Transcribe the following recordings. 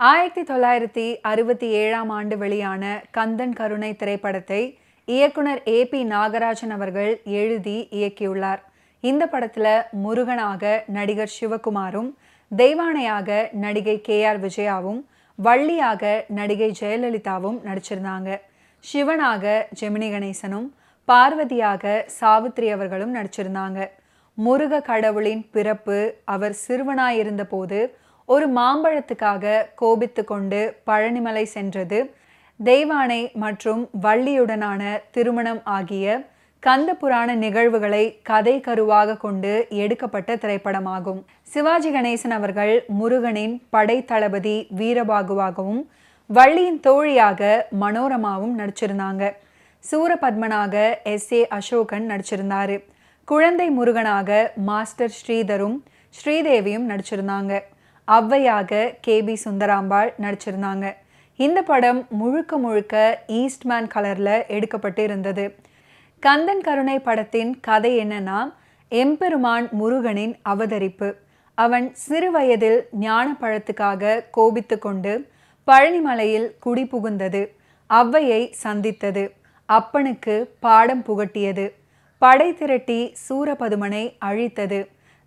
1967ஆம் ஆண்டு வெளியான கந்தன் கருணை திரைப்படத்தை இயக்குனர் ஏபி நாகராஜன் அவர்கள் எழுதி இயக்கியுள்ளார். இந்த படத்துல முருகனாக நடிகர் சிவகுமாரும், தெய்வானையாக நடிகை KR விஜயாவும், வள்ளியாக நடிகை ஜெயலலிதாவும் நடிச்சிருந்தாங்க. சிவனாக ஜெமினி கணேசனும், பார்வதியாக சாவித்ரி அவர்களும் நடிச்சிருந்தாங்க. முருக கடவுளின் பிறப்பு அவர் சிறுவனாயிருந்த போது ஒரு மாம்பழத்துக்காக கோபித்து கொண்டு பழனிமலை சென்றது, தெய்வானை மற்றும் வள்ளியுடனான திருமணம் ஆகிய கந்த புராண நிகழ்வுகளை கதை கருவாக கொண்டு எடுக்கப்பட்ட திரைப்படமாகும். சிவாஜி கணேசன் அவர்கள் முருகனின் படை தளபதி வீரபாகுவாகவும், வள்ளியின் தோழியாக மனோரமாவும் நடிச்சிருந்தாங்க. சூரபத்மனாக SA அசோகன் நடிச்சிருந்தாரு. குழந்தை முருகனாக மாஸ்டர் ஸ்ரீதரும் ஸ்ரீதேவியும் நடிச்சிருந்தாங்க. ஔவையாக KB சுந்தராம்பாள் நடிச்சிருந்தாங்க. இந்த படம் முழுக்க முழுக்க ஈஸ்ட்மேன் கலர்ல எடுக்கப்பட்டு இருந்தது. கந்தன் கருணை படத்தின் கதை என்னன்னா, எம்பெருமான் முருகனின் அவதரிப்பு. அவன் சிறு வயதில் ஞான பழத்துக்காக கோபித்து கொண்டு பழனிமலையில் குடி புகுந்தது, ஔவையை சந்தித்தது, அப்பனுக்கு பாடம் புகட்டியது, படை திரட்டி சூரபதுமனை அழித்தது,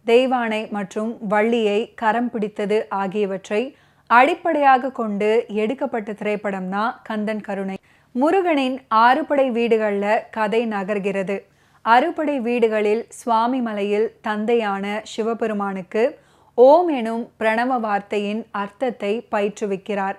தெய்வானை மற்றும் வள்ளியை கரம் பிடித்தது ஆகியவற்றை அடிப்படையாக கொண்டு எடுக்கப்பட்ட திரைப்படம் தான் கந்தன் கருணை. முருகனின் 6 படை வீடுகள்ல கதை நகர்கிறது. அறுபடை வீடுகளில் சுவாமி மலையில் தந்தையான சிவபெருமானுக்கு ஓம் எனும் பிரணவ வார்த்தையின் அர்த்தத்தை பயிற்றுவிக்கிறார்.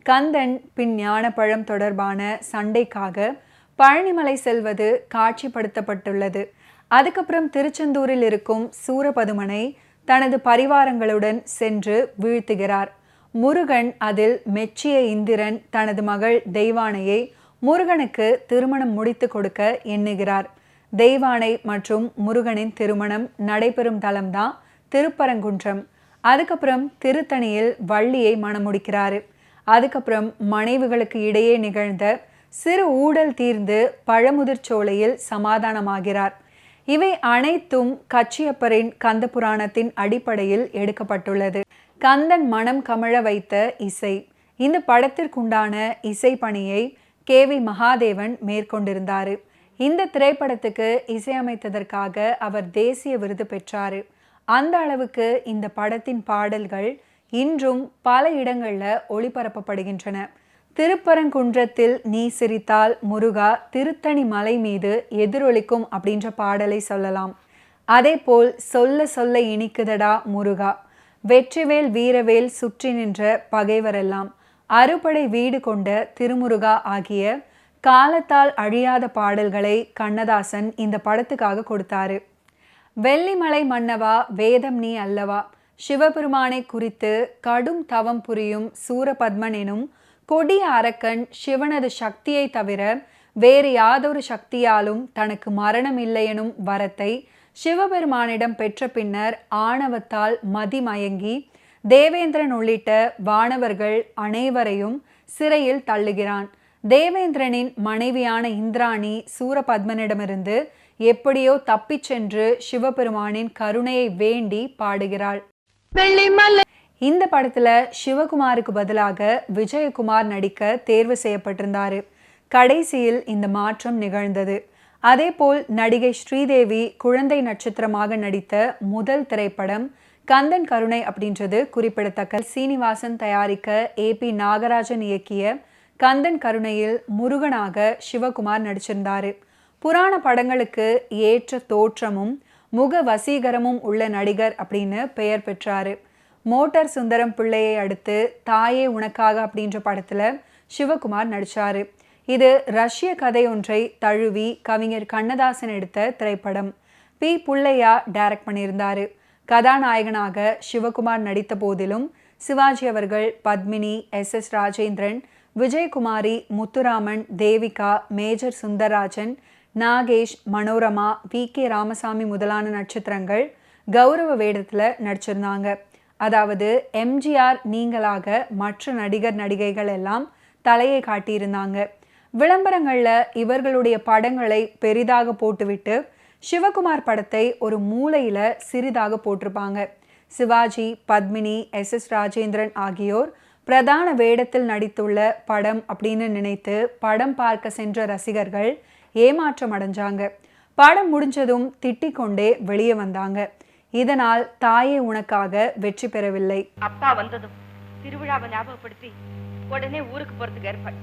கந்தன் பின் ஞானப்பழம் தொடர்பான சண்டைக்காக பழனிமலை செல்வது காட்சிப்படுத்தப்பட்டுள்ளது. அதுக்கப்புறம் திருச்செந்தூரில் இருக்கும் சூரபதுமனை தனது பரிவாரங்களுடன் சென்று வீழ்த்துகிறார். முருகன் அதில் மெச்சிய இந்திரன் தனது மகள் தெய்வானையை முருகனுக்கு திருமணம் முடித்து கொடுக்க எண்ணுகிறார். தெய்வானை மற்றும் முருகனின் திருமணம் நடைபெறும் தலம்தான் திருப்பரங்குன்றம். அதுக்கப்புறம் திருத்தணியில் வள்ளியை மணமுடிக்கிறாரு. அதுக்கப்புறம் மனைவிகளுக்கு இடையே நிகழ்ந்த சிறு ஊடல் தீர்ந்து பழமுதிர்ச்சோலையில் சமாதானமாகிறார். இவை அனைத்தும் கச்சியப்பரின் கந்த புராணத்தின் அடிப்படையில் எடுக்கப்பட்டுள்ளது. கந்தன் மனம் கமழ வைத்த இசை. இந்த படத்திற்குண்டான இசை பணியை KV மகாதேவன் மேற்கொண்டிருந்தாரு. இந்த திரைப்படத்துக்கு இசையமைத்ததற்காக அவர் தேசிய விருது பெற்றாரு. அந்த அளவுக்கு இந்த படத்தின் பாடல்கள் இன்றும் பல இடங்கள்ல ஒளிபரப்பப்படுகின்றன. திருப்பரங்குன்றத்தில் நீ சிரித்தால் முருகா திருத்தணி மலை மீது எதிரொலிக்கும் அப்படின்ற பாடலை சொல்லலாம். அதே போல் சொல்ல சொல்ல இனிக்குதடா முருகா, வெற்றிவேல் வீரவேல் சுற்றி நின்ற பகைவரெல்லாம், அறுபடை வீடு கொண்ட திருமுருகா ஆகிய காலத்தால் அழியாத பாடல்களை கண்ணதாசன் இந்த படத்துக்காக கொடுத்தாரு. வெள்ளிமலை மன்னவா வேதம் நீ அல்லவா, சிவபெருமானை குறித்து கடும் தவம் புரியும் சூரபத்மன் எனும் கொடிய அரக்கன் சிவனது சக்தியை தவிர வேறு யாதொரு சக்தியாலும் தனக்கு மரணம் இல்லையெனும் வரத்தை சிவபெருமானிடம் பெற்ற பின்னர் ஆணவத்தால் மதிமயங்கி தேவேந்திரன் உள்ளிட்ட வானவர்கள் அனைவரையும் சிறையில் தள்ளுகிறான். தேவேந்திரனின் மனைவியான இந்திராணி சூரபத்மனிடமிருந்து எப்படியோ தப்பிச் சென்று சிவபெருமானின் கருணையை வேண்டி பாடுகிறாள். இந்த படத்துல சிவகுமாருக்கு பதிலாக விஜயகுமார் நடிக்க தேர்வு செய்யப்பட்டிருந்தாரு. கடைசியில் இந்த மாற்றம் நிகழ்ந்தது. அதே போல் நடிகை ஸ்ரீதேவி குழந்தை நட்சத்திரமாக நடித்த முதல் திரைப்படம் கந்தன் கருணை அப்படின்றது குறிப்பிடத்தக்க. சீனிவாசன் தயாரிக்க AP நாகராஜன் இயக்கிய கந்தன் கருணையில் முருகனாக சிவகுமார் நடிச்சிருந்தாரு. புராண படங்களுக்கு ஏற்ற தோற்றமும் முக வசீகரமும் உள்ள நடிகர் அப்படின்னு பெயர் பெற்றாரு. மோட்டார் சுந்தரம் பிள்ளையை அடுத்து தாயே உனக்காக அப்படின்ற படத்துல சிவகுமார் நடிச்சாரு. இது ரஷ்ய கதை ஒன்றை தழுவி கவிஞர் கண்ணதாசன் எடுத்த திரைப்படம். P. புள்ளையா டைரக்ட் பண்ணியிருந்தாரு. கதாநாயகனாக சிவகுமார் நடித்த போதிலும் சிவாஜி அவர்கள் Padmini, SS Rajendran, Vijayakumari, Muthuraman, Devika, major Sundararajan, Nagesh, Manorama, VK Ramasamy முதலான நட்சத்திரங்கள் கௌரவ வேடத்துல நடிச்சிருந்தாங்க. அதாவது MGR நீங்களாக மற்ற நடிகர் நடிகைகள் எல்லாம் தலையை காட்டியிருந்தாங்க. விளம்பரங்கள்ல இவர்களுடைய படங்களை பெரிதாக போட்டுவிட்டு சிவகுமார் படத்தை ஒரு மூலையில சிறிதாக போட்டிருப்பாங்க. சிவாஜி, பத்மினி, SS ராஜேந்திரன் ஆகியோர் பிரதான வேடத்தில் நடித்துள்ள படம் அப்படின்னு நினைத்து படம் பார்க்க சென்ற ரசிகர்கள் ஏமாற்றம் அடைஞ்சாங்க. படம் முடிஞ்சதும் திட்டிக் கொண்டே வெளியே வந்தாங்க. இதனால் தாயே உனக்காக வெற்றி பெறவில்லை. அப்பா வந்ததும் திருவிழாவை ஞாபகப்படுத்தி உடனே ஊருக்கு போறதுக்கு ஏற்பாடு.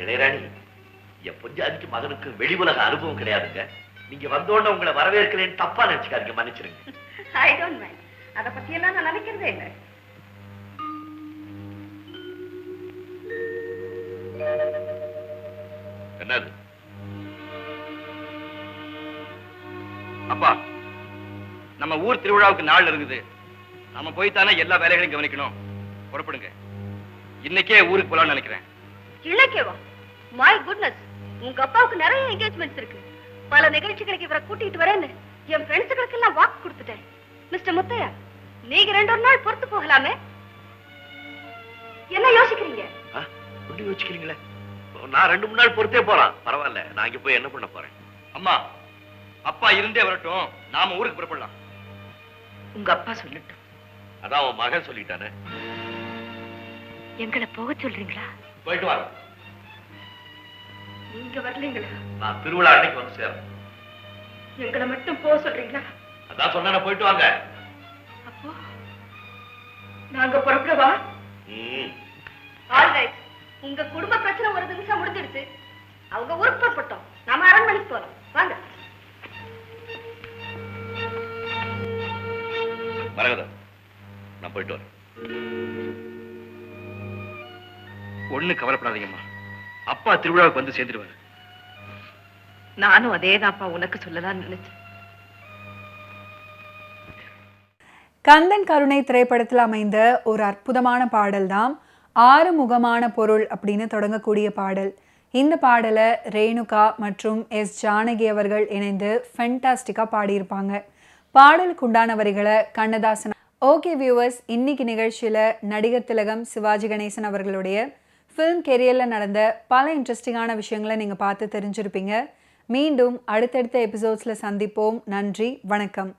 இளையராணி, என் பொஞ்சாதிக்கு மகனுக்கு வெளி உலக அனுபவம் கிடையாதுங்க. நீங்க வந்தோட உங்களை வரவேற்கிறேன்னு தப்பா நினைச்சுக்காதீங்க, மன்னிச்சிருங்க. I don't mind. அத பத்தி எல்லாம் நான் நினைக்கிறதே இல்லை. என்னது? அப்பா, நம்ம ஊர் திருவிழாவுக்கு நாள் இருக்குது. நம்ம போய் தானே எல்லா வேலைகளையும் கவனிக்கணும். புறப்படுங்க. இன்னைக்கே ஊருக்கு போலாம்னு நினைக்கிறேன். இலக்கியவா? மை குட்னஸ், உங்க அப்பாவுக்கு நிறைய என்கேஜ்மெண்ட்ஸ் இருக்கு. பல நிகழ்ச்சிகளுக்கு இவரை கூட்டிட்டு வரேன்னு என் ஃப்ரெண்ட்ஸுகளுக்கு எல்லாம் வாக்கு கொடுத்துட்டேன். மிஸ்டர் முத்தையா, நீங்க 2 நாள் பொறுத்து போகலாமே. என்ன யோசிக்கிறீங்க? ஒண்ணு யோசிக்கிறீங்களே? நான் 2-3 நாள் பொறுத்தே போலாம், பரவாயில்ல. நான் இங்க போய் என்ன பண்ண போறேன்? அம்மா, அப்பா இருந்தே வரட்டும், நாம ஊருக்கு புறப்படலாம். உங்க அப்பா சொல்லட்டும். அதான் உன் மகன் சொல்லிட்டானே. எங்களை போக சொல்றீங்களா? போயிட்டு வாங்க. நீங்க வரலீங்களா? நான் திருவிழா அன்னைக்கு வந்து சேரேன். எங்களை மட்டும் போக சொல்றீங்களா? அதான் சொன்ன, போயிட்டு வாங்க. அப்போ நாங்க புறப்படவா? ஆல்ரைட். உங்க குடும்ப பிரச்சனை ஒரு நிமிஷம் முடிஞ்சிடுச்சு. அவங்க ஊருக்கு புறப்பட்டோம், நாம அரண்மனைக்கு போறோம். வாங்க. மரகதா, நான் போயிட்டு வரேன். ஒண்ணு கவலைப்படாதீங்கம்மா, அப்பா திருவிழாவுக்கு வந்து சேர்ந்துடுவாரு. நானும் அதேதான்ப்பா உனக்கு சொல்லலாம்னு நினைச்சேன். கந்தன் கருணை திரைப்படத்தில் அமைந்த ஒரு அற்புதமான பாடல் தான் ஆறுமுகமான பொருள் அப்படின்னு தொடங்கக்கூடிய பாடல். இந்த பாடலை ரேணுகா மற்றும் எஸ் ஜானகி அவர்கள் இணைந்து ஃபென்டாஸ்டிக்காக பாடியிருப்பாங்க. பாடலுக்கு உண்டான வரிகளை கண்ணதாசன். ஓகே வியூவர்ஸ், இன்னைக்கு நிகழ்ச்சியில் நடிகர் திலகம் சிவாஜி கணேசன் அவர்களுடைய ஃபிலிம் கெரியரில் நடந்த பல இன்ட்ரெஸ்டிங்கான விஷயங்களை நீங்கள் பார்த்து தெரிஞ்சிருப்பீங்க. மீண்டும் அடுத்தடுத்த எபிசோட்ஸில் சந்திப்போம். நன்றி, வணக்கம்.